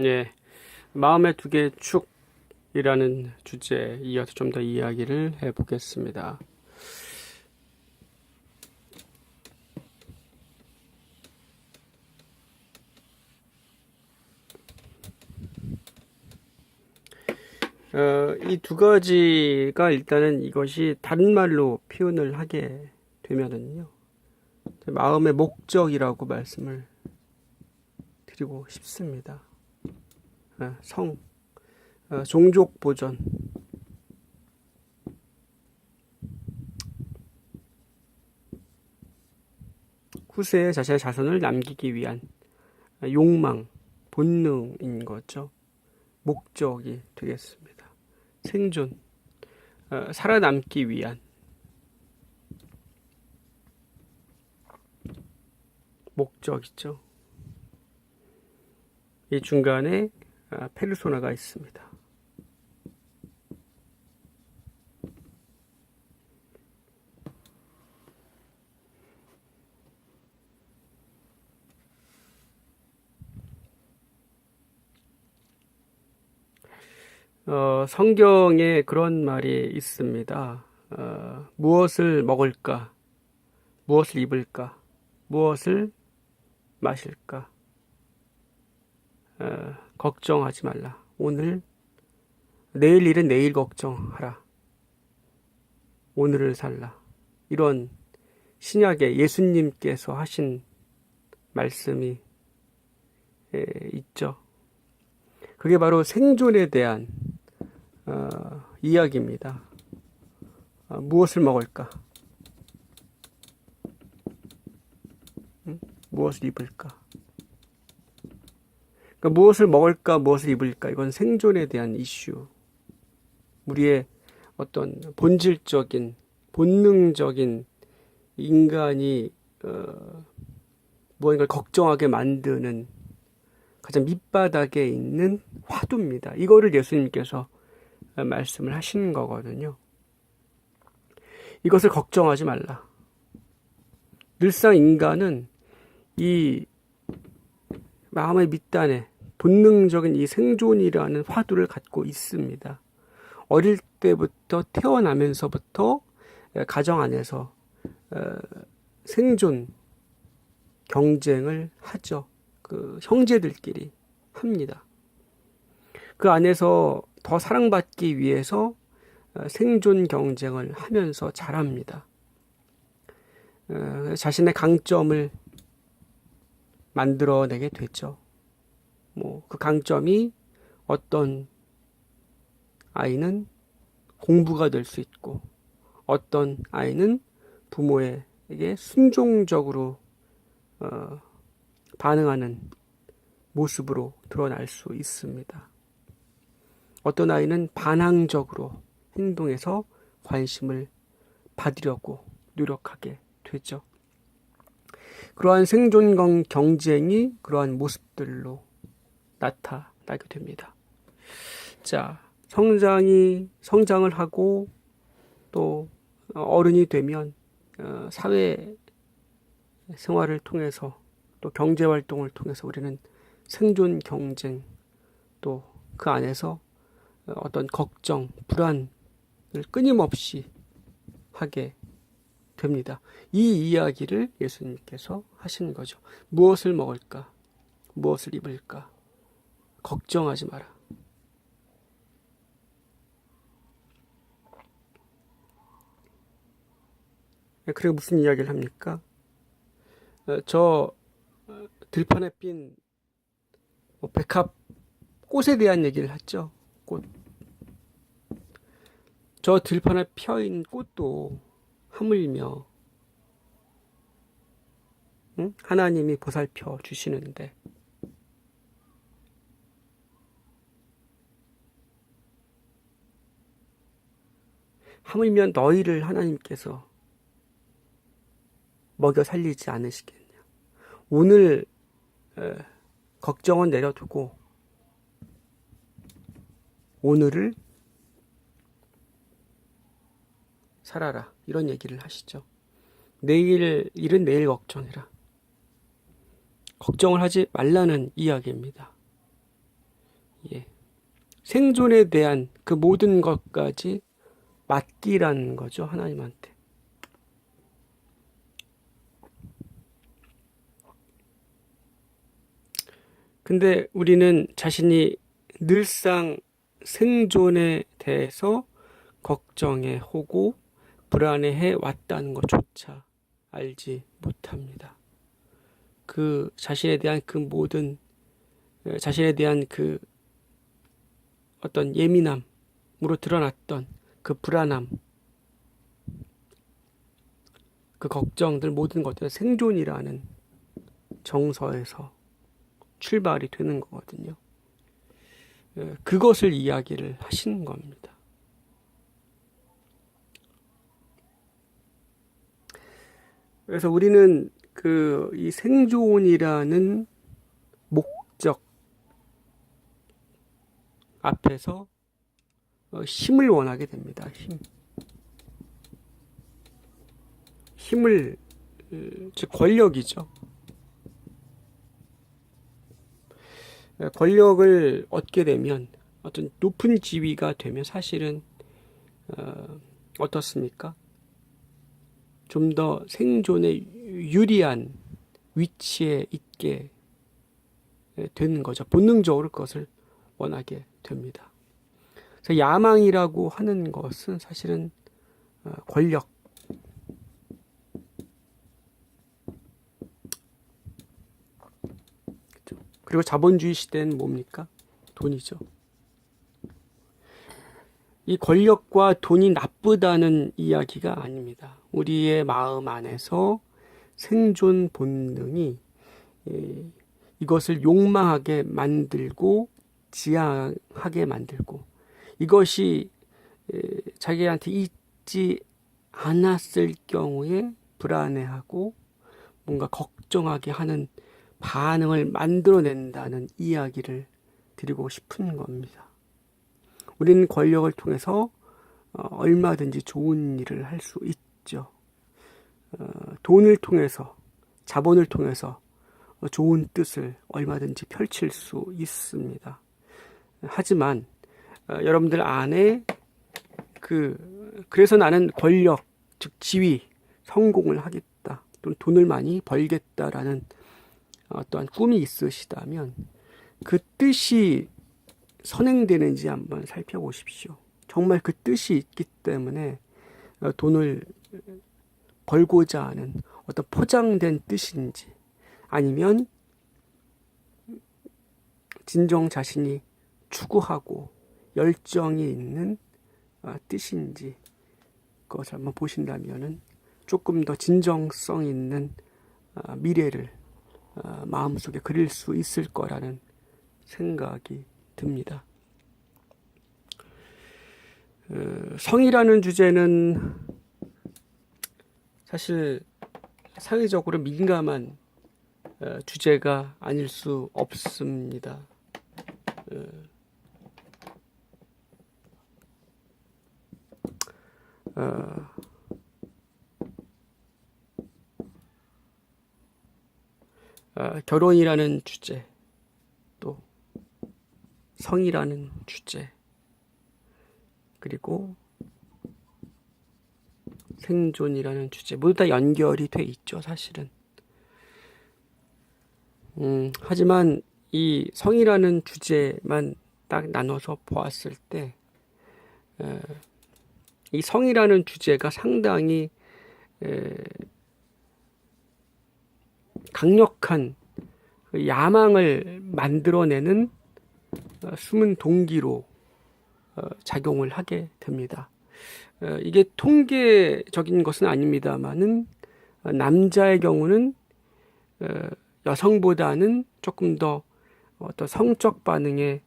예, 마음의 두 개의 축이라는 주제에 이어서 좀 더 이야기를 해보겠습니다. 이 두 가지가 일단은 이것이 다른 말로 표현을 하게 되면은요, 마음의 목적이라고 말씀을 드리고 싶습니다. 종족 보전, 후세에 자신의 자손을 남기기 위한 욕망, 본능인 거죠. 목적이 되겠습니다. 생존, 살아남기 위한 목적이죠. 이 중간에 페르소나가 있습니다. 성경에 그런 말이 있습니다. 무엇을 먹을까? 무엇을 입을까? 무엇을 마실까? 걱정하지 말라. 내일 일은 내일 걱정하라. 오늘을 살라. 이런 신약에 예수님께서 하신 말씀이 있죠. 그게 바로 생존에 대한 이야기입니다. 무엇을 먹을까? 무엇을 입을까? 그러니까 무엇을 먹을까, 무엇을 입을까? 이건 생존에 대한 이슈. 우리의 어떤 본질적인, 본능적인 인간이 무언가를 걱정하게 만드는 가장 밑바닥에 있는 화두입니다. 이거를 예수님께서 말씀을 하신 거거든요. 이것을 걱정하지 말라. 늘상 인간은 이 마음의 밑단에 본능적인 이 생존이라는 화두를 갖고 있습니다. 어릴 때부터 태어나면서부터 가정 안에서 생존 경쟁을 하죠. 그 형제들끼리 합니다. 그 안에서 더 사랑받기 위해서 생존 경쟁을 하면서 자랍니다. 자신의 강점을 만들어내게 되죠. 그 강점이 어떤 아이는 공부가 될 수 있고, 어떤 아이는 부모에게 순종적으로 반응하는 모습으로 드러날 수 있습니다. 어떤 아이는 반항적으로 행동해서 관심을 받으려고 노력하게 되죠. 그러한 생존 경쟁이 그러한 모습들로 나타나게 됩니다. 자, 성장을 하고 또 어른이 되면 사회 생활을 통해서 또 경제 활동을 통해서 우리는 생존 경쟁 또 그 안에서 어떤 걱정, 불안을 끊임없이 하게 됩니다. 이 이야기를 예수님께서 하시는 거죠. 무엇을 먹을까? 무엇을 입을까? 걱정하지 마라. 그리고 무슨 이야기를 합니까? 저 들판에 핀 백합 꽃에 대한 얘기를 했죠. 꽃. 저 들판에 펴인 꽃도 하물며 하나님이 보살펴 주시는데 하물며 너희를 하나님께서 먹여 살리지 않으시겠냐. 오늘 걱정은 내려두고 오늘을 살아라. 이런 얘기를 하시죠. 내일 일은 내일 걱정해라. 걱정을 하지 말라는 이야기입니다. 예. 생존에 대한 그 모든 것까지 맡기라는 거죠, 하나님한테. 근데 우리는 자신이 늘상 생존에 대해서 걱정해 오고 불안해해 왔다는 것조차 알지 못합니다. 그 자신에 대한 그 모든, 자신에 대한 그 어떤 예민함으로 드러났던 그 불안함, 그 걱정들 모든 것들은 생존이라는 정서에서 출발이 되는 거거든요. 그것을 이야기를 하시는 겁니다. 그래서 우리는 이 생존이라는 목적 앞에서 힘을 원하게 됩니다. 힘을, 즉 권력이죠. 권력을 얻게 되면, 어떤 높은 지위가 되면 사실은 어떻습니까? 좀 더 생존에 유리한 위치에 있게 되는 거죠. 본능적으로 그것을 원하게 됩니다. 그래서 야망이라고 하는 것은 사실은 권력, 그리고 자본주의 시대는 뭡니까? 돈이죠. 이 권력과 돈이 나쁘다는 이야기가 아닙니다. 우리의 마음 안에서 생존 본능이 이것을 욕망하게 만들고 지향하게 만들고, 이것이 자기한테 있지 않았을 경우에 불안해하고 뭔가 걱정하게 하는 반응을 만들어낸다는 이야기를 드리고 싶은 겁니다. 우리는 권력을 통해서 얼마든지 좋은 일을 할 수 있죠. 돈을 통해서, 자본을 통해서 좋은 뜻을 얼마든지 펼칠 수 있습니다. 하지만 여러분들 안에 그래서 나는 권력, 즉 지위, 성공을 하겠다, 또는 돈을 많이 벌겠다라는 어떠한 꿈이 있으시다면 그 뜻이 선행되는지 한번 살펴보십시오. 정말 그 뜻이 있기 때문에 돈을 벌고자 하는 어떤 포장된 뜻인지, 아니면 진정 자신이 추구하고 열정이 있는 뜻인지, 그것을 한번 보신다면 조금 더 진정성 있는 미래를 마음속에 그릴 수 있을 거라는 생각이 듭니다. 성이라는 주제는 사실 사회적으로 민감한 주제가 아닐 수 없습니다. 결혼이라는 주제, 또 성이라는 주제, 그리고 생존이라는 주제, 모두 다 연결이 돼 있죠, 사실은. 하지만 이 성이라는 주제만 딱 나눠서 보았을 때, 이 성이라는 주제가 상당히 강력한 야망을 만들어내는 숨은 동기로 작용을 하게 됩니다. 이게 통계적인 것은 아닙니다만은 남자의 경우는 여성보다는 조금 더 어떤 성적 반응에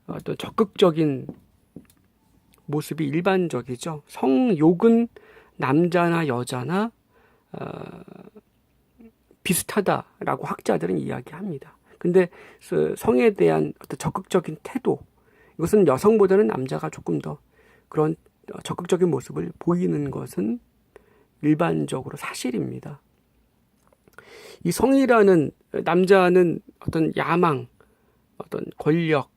어떤 적극적인 모습이 일반적이죠. 성욕은 남자나 여자나 비슷하다라고 학자들은 이야기합니다. 근데 성에 대한 어떤 적극적인 태도, 이것은 여성보다는 남자가 조금 더 그런 적극적인 모습을 보이는 것은 일반적으로 사실입니다. 이 성이라는, 남자는 어떤 야망, 어떤 권력,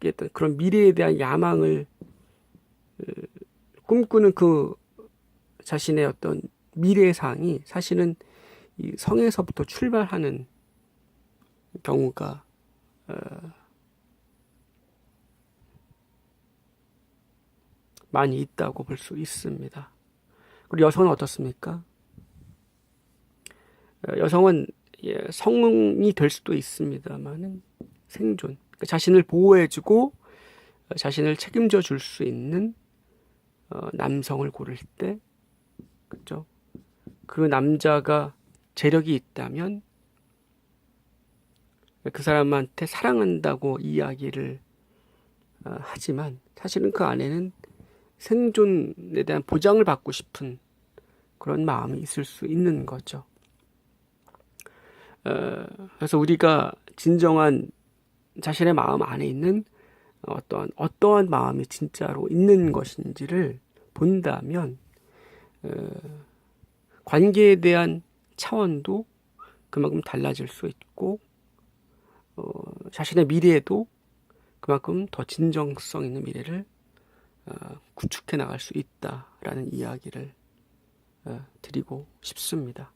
어떤 그런 미래에 대한 야망을 꿈꾸는 그 자신의 어떤 미래상이 사실은 이 성에서부터 출발하는 경우가 많이 있다고 볼 수 있습니다. 그리고 여성은 어떻습니까? 여성은 성이 될 수도 있습니다만은 생존, 그러니까 자신을 보호해주고 자신을 책임져 줄 수 있는 남성을 고를 때, 그죠? 그 남자가 재력이 있다면 그 사람한테 사랑한다고 이야기를 하지만 사실은 그 안에는 생존에 대한 보장을 받고 싶은 그런 마음이 있을 수 있는 거죠. 그래서 우리가 진정한 자신의 마음 안에 있는 어떠한 마음이 진짜로 있는 것인지를 본다면 관계에 대한 차원도 그만큼 달라질 수 있고 자신의 미래에도 그만큼 더 진정성 있는 미래를 구축해 나갈 수 있다라는 이야기를 드리고 싶습니다.